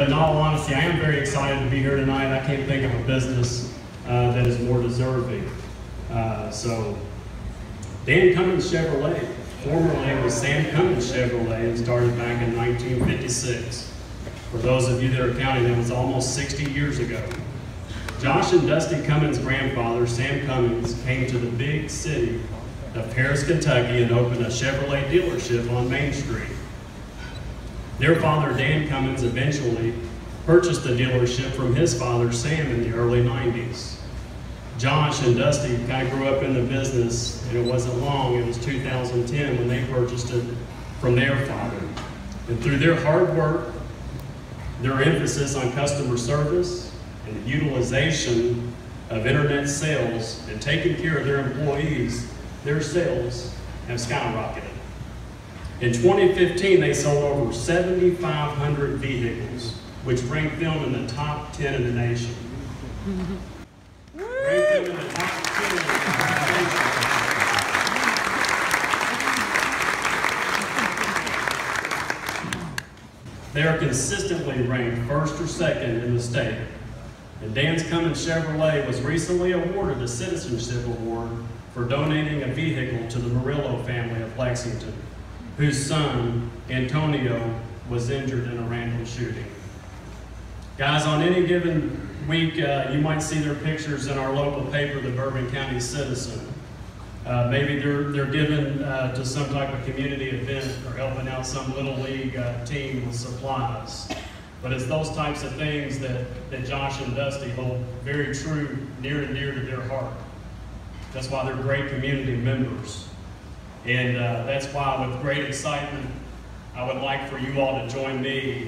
in all honesty, I am very excited to be here tonight. I can't think of a business that is more deserving. So, Dan Cummins Chevrolet, formerly was Sam Cummins Chevrolet, and started back in 1956. For those of you that are counting, that was almost 60 years ago. Josh and Dusty Cummins' grandfather, Sam Cummins, came to the big city of Paris, Kentucky, and opened a Chevrolet dealership on Main Street. Their father, Dan Cummins, eventually purchased the dealership from his father, Sam, in the early 90s. Josh and Dusty kind of grew up in the business, and it wasn't long, it was 2010 when they purchased it from their father. And through their hard work, their emphasis on customer service and the utilization of internet sales and taking care of their employees, their sales have skyrocketed. In 2015, they sold over 7,500 vehicles, which ranked them in the top 10 in the nation. Ranked them in the top 10 in the nation. They are consistently ranked first or second in the state. And Dan Cummins Chevrolet was recently awarded a Citizenship Award for donating a vehicle to the Murillo family of Lexington, whose son, Antonio, was injured in a random shooting. Guys, on any given week, you might see their pictures in our local paper, the Bourbon County Citizen. Maybe they're given to some type of community event or helping out some little league team with supplies. But it's those types of things that Josh and Dusty hold very true, near and dear to their heart. That's why they're great community members. And that's why, with great excitement, I would like for you all to join me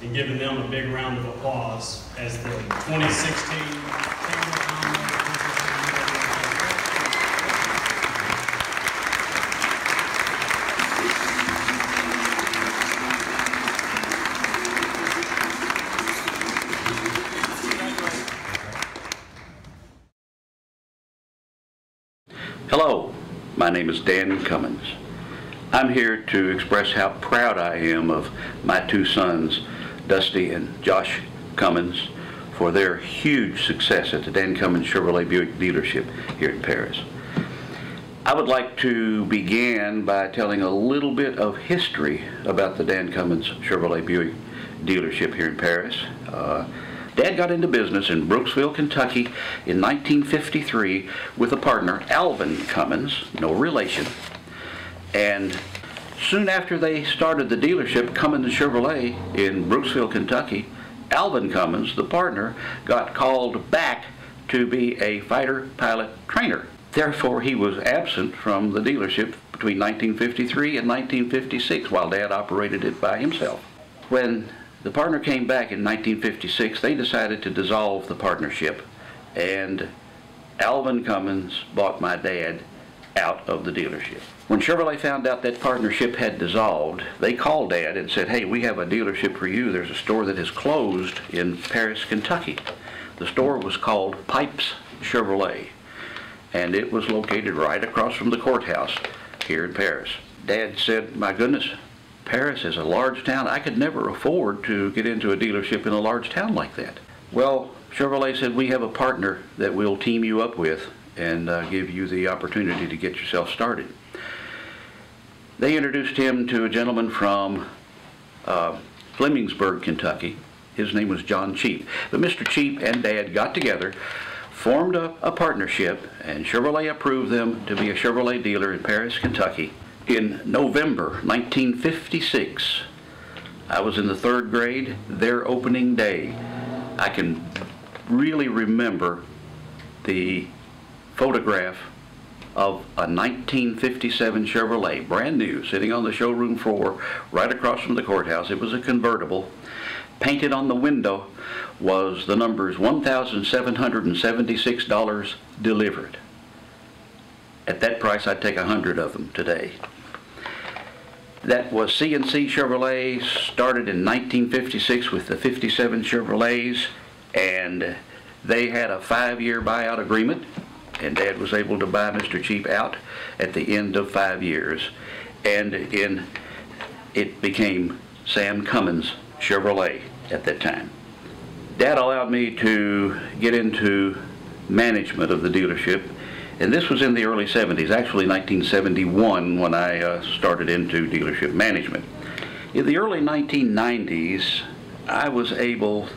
in giving them a big round of applause as the 2016 Hello, my name is Dan Cummins. I'm here to express how proud I am of my two sons, Dusty and Josh Cummins, for their huge success at the Dan Cummins Chevrolet Buick dealership here in Paris. I would like to begin by telling a little bit of history about the Dan Cummins Chevrolet Buick dealership here in Paris. Dad got into business in Brooksville, Kentucky in 1953 with a partner, Alvin Cummins, no relation. And soon after they started the dealership, Cummins Chevrolet, in Brooksville, Kentucky, Alvin Cummins, the partner, got called back to be a fighter pilot trainer. Therefore, he was absent from the dealership between 1953 and 1956 while Dad operated it by himself. When the partner came back in 1956, they decided to dissolve the partnership, and Alvin Cummins bought my dad out of the dealership. When Chevrolet found out that partnership had dissolved, they called Dad and said, "Hey, we have a dealership for you. There's a store that has closed in Paris, Kentucky." The store was called Pipes Chevrolet, and it was located right across from the courthouse here in Paris. Dad said, "My goodness, Paris is a large town. I could never afford to get into a dealership in a large town like that." Well, Chevrolet said, "We have a partner that we'll team you up with and give you the opportunity to get yourself started." They introduced him to a gentleman from Flemingsburg, Kentucky. His name was John Cheap. But Mr. Cheap and Dad got together, formed a partnership, and Chevrolet approved them to be a Chevrolet dealer in Paris, Kentucky. In November 1956, I was in the 3rd grade, their opening day. I can really remember the photograph of a 1957 Chevrolet, brand new, sitting on the showroom floor right across from the courthouse. It was a convertible. Painted on the window was the numbers $1,776 delivered. At that price, I'd take 100 of them today. That was C&C Chevrolet, started in 1956 with the 57 Chevrolets, and they had a 5-year buyout agreement, and Dad was able to buy Mr. Cheap out at the end of 5 years, and it became Sam Cummins Chevrolet at that time. Dad allowed me to get into management of the dealership, and this was in the early 70s, actually 1971 when I started into dealership management. In the early 1990s, I was able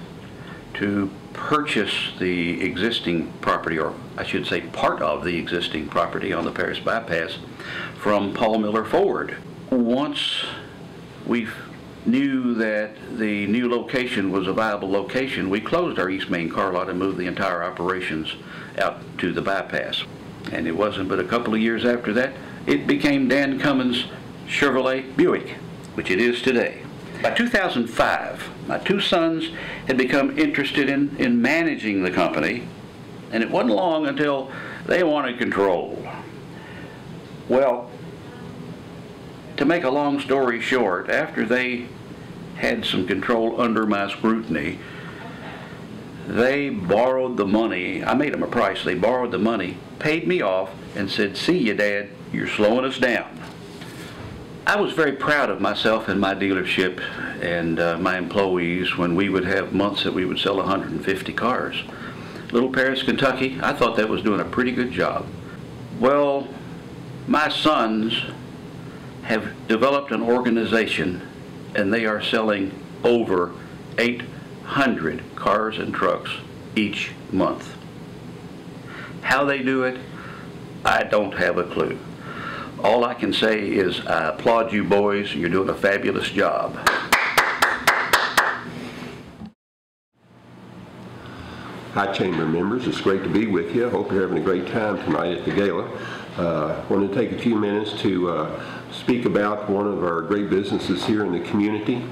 to purchase the existing property, or I should say part of the existing property on the Paris Bypass from Paul Miller Ford. Once we knew that the new location was a viable location, we closed our East Main car lot and moved the entire operations out to the bypass. And it wasn't but a couple of years after that, it became Dan Cummins Chevrolet Buick, which it is today. By 2005, my two sons had become interested in managing the company, and it wasn't long until they wanted control. Well, to make a long story short, after they had some control under my scrutiny, they borrowed the money. I made them a price. They borrowed the money, paid me off, and said, "See you, Dad, you're slowing us down." I was very proud of myself and my dealership and my employees when we would have months that we would sell 150 cars. Little Paris, Kentucky, I thought that was doing a pretty good job. Well, my sons have developed an organization, and they are selling over 800 cars and trucks each month. How they do it, I don't have a clue. All I can say is I applaud you boys. You're doing a fabulous job. Hi, Chamber members. It's great to be with you. I hope you're having a great time tonight at the Gala. I want to take a few minutes to speak about one of our great businesses here in the community.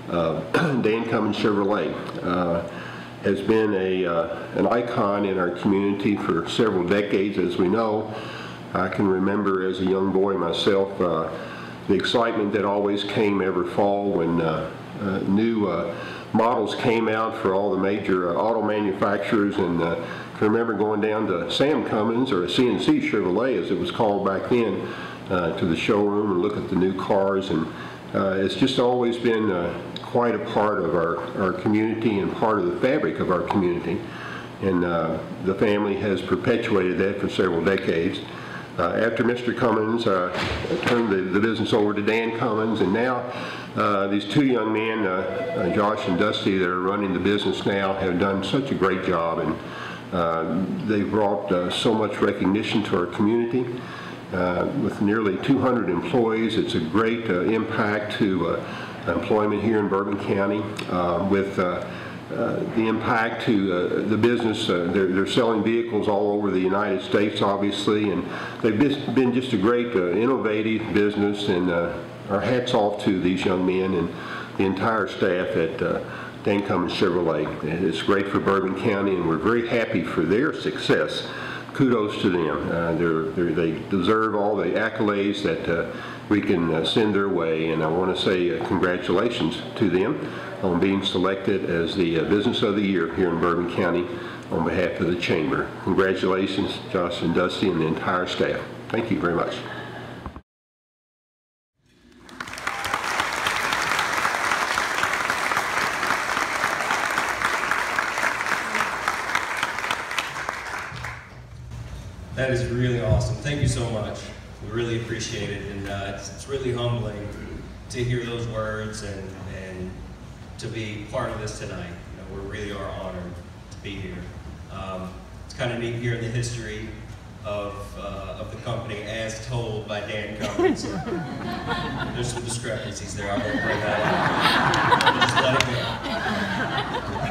Dan Cummins Chevrolet has been an icon in our community for several decades, as we know. I can remember as a young boy myself the excitement that always came every fall when new models came out for all the major auto manufacturers, and I can remember going down to Sam Cummins, or CNC Chevrolet as it was called back then, to the showroom and look at the new cars, and it's just always been quite a part of our community and part of the fabric of our community, and the family has perpetuated that for several decades. After Mr. Cummins turned the business over to Dan Cummins, and now these two young men, Josh and Dusty, that are running the business now, have done such a great job, and they've brought so much recognition to our community. With nearly 200 employees, it's a great impact to employment here in Bourbon County. With the impact to the business, they're selling vehicles all over the United States, obviously, and they've been just a great innovative business, and our hats off to these young men and the entire staff at Dan Cummins Chevrolet. It's great for Bourbon County, and we're very happy for their success. Kudos to them. They deserve all the accolades that we can send their way, and I want to say congratulations to them on being selected as the Business of the Year here in Bourbon County on behalf of the Chamber. Congratulations, Josh and Dusty and the entire staff. Thank you very much. That is really awesome. Thank you so much. We really appreciate it, and it's really humbling to hear those words and to be part of this tonight. You know, we really are honored to be here. It's kind of neat hearing the history of the company as told by Dan Cummins. There's some discrepancies there. I won't bring that up. Just let it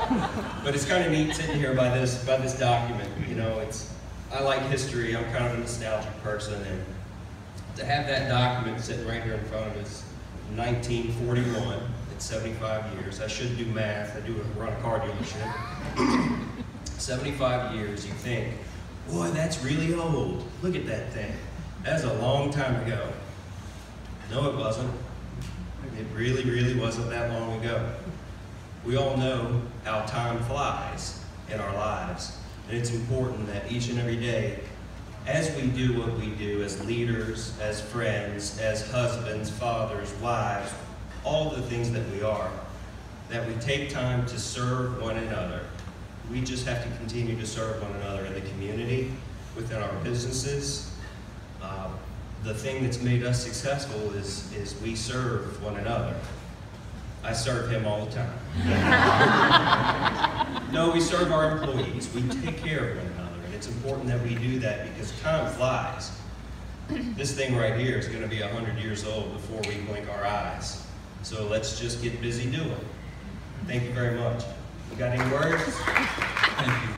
go. But it's kind of neat sitting here by this document. You know, I like history. I'm kind of a nostalgic person, and to have that document sitting right here in front of us, 1941, it's 75 years. I should do math. I do run a car dealership. 75 years, you think, boy, that's really old. Look at that thing. That's a long time ago. No, it wasn't. It really, really wasn't that long ago. We all know how time flies in our lives, and it's important that each and every day, as we do what we do as leaders, as friends, as husbands, fathers, wives, all the things that we are, that we take time to serve one another. We just have to continue to serve one another in the community, within our businesses. The thing that's made us successful is we serve one another. I serve him all the time. No, we serve our employees. We take care of one another, and it's important that we do that because time flies. This thing right here is going to be 100 years old before we blink our eyes. So let's just get busy doing. Thank you very much. You got any words? Thank you.